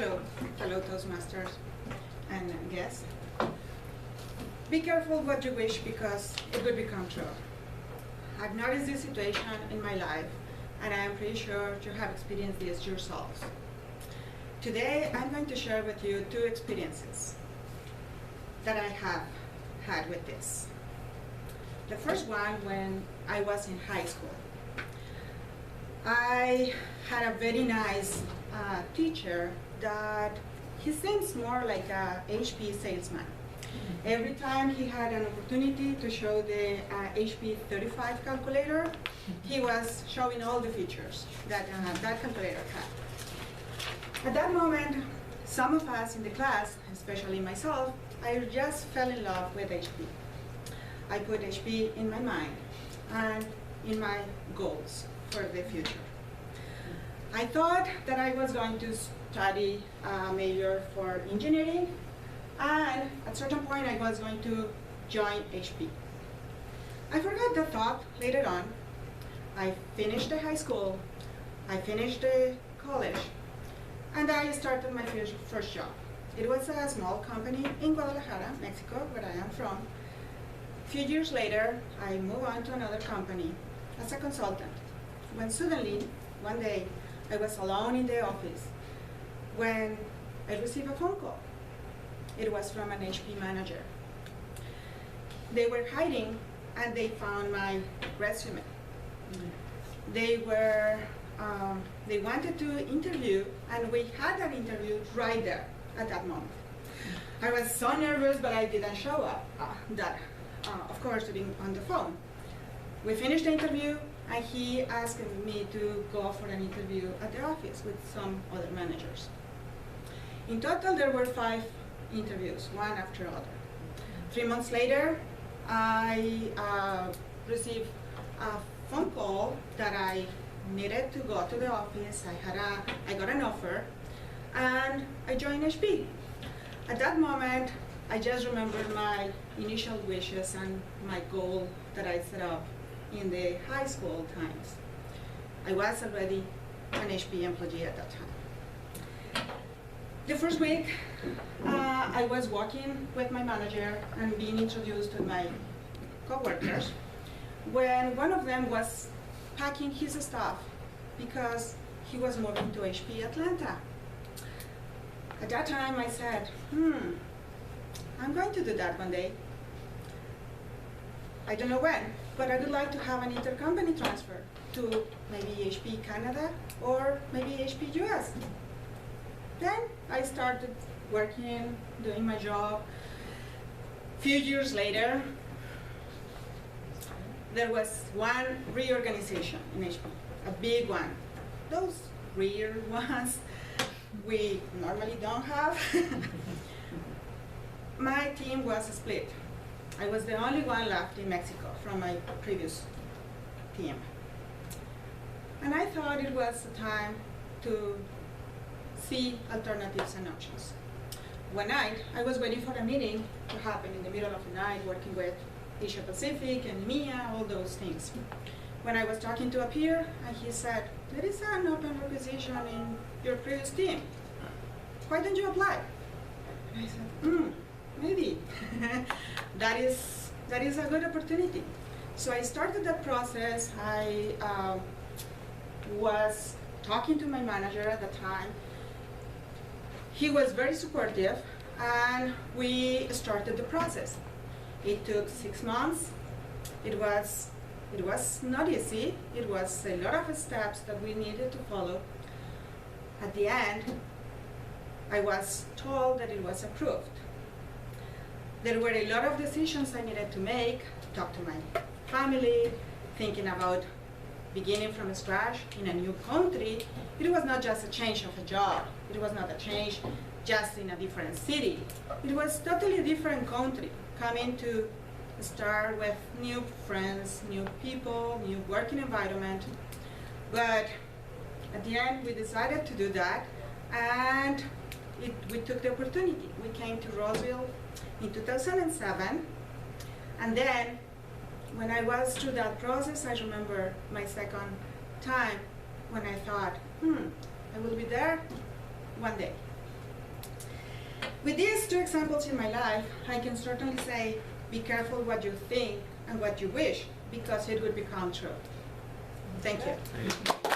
Hello, fellow Toastmasters and guests. Be careful what you wish because it will become true. I've noticed this situation in my life and I am pretty sure you have experienced this yourselves. Today I'm going to share with you two experiences that I have had with this. The first one when I was in high school. I had a very nice teacher that he seems more like a HP salesman. Every time he had an opportunity to show the HP 35 calculator, he was showing all the features that that calculator had. At that moment, some of us in the class, especially myself, I just fell in love with HP. I put HP in my mind and in my goals for the future. I thought that I was going to study a major for engineering, and at a certain point I was going to join HP. I forgot the thought later on. I finished the high school, I finished the college, and I started my first job. It was a small company in Guadalajara, Mexico, where I am from. A few years later, I moved on to another company as a consultant, when suddenly, one day, I was alone in the office when I received a phone call. It was from an HP manager. They were hiding and they found my resume. They wanted to interview, and we had an interview right there at that moment. I was so nervous, but I didn't show up. Of course, being on the phone. We finished the interview, and he asked me to go for an interview at the office with some other managers. In total, there were 5 interviews, one after other. 3 months later, I received a phone call that I needed to go to the office. I got an offer, and I joined HP. At that moment, I just remembered my initial wishes and my goal that I set up in the high school times. I was already an HP employee at that time. The first week, I was walking with my manager and being introduced to my coworkers when one of them was packing his stuff because he was moving to HP Atlanta. At that time, I said, I'm going to do that one day. I don't know when, but I would like to have an intercompany transfer to maybe HP Canada or maybe HP US. Then I started working, doing my job. A few years later, there was one reorganization in HP, a big one. Those rare ones we normally don't have. My team was split. I was the only one left in Mexico from my previous team. And I thought it was a time to see alternatives and options. One night, I was waiting for a meeting to happen in the middle of the night, working with Asia Pacific and EMEA, all those things. When I was talking to a peer, and he said, there is an open requisition in your previous team. Why don't you apply? And I said, maybe. that is a good opportunity. So I started that process. I was talking to my manager at the time. He was very supportive, and we started the process. It took 6 months. It was not easy. It was a lot of steps that we needed to follow. At the end, I was told that it was approved. There were a lot of decisions I needed to make, talk to my family, thinking about beginning from scratch in a new country. It was not just a change of a job. It was not a change just in a different city. It was totally a different country, coming to start with new friends, new people, new working environment. But at the end, we decided to do that, and we took the opportunity. We came to Roseville in 2007, and then when I was through that process, I remember my second time when I thought, I will be there one day. With these two examples in my life, I can certainly say, be careful what you think and what you wish, because it will become true. Thank you.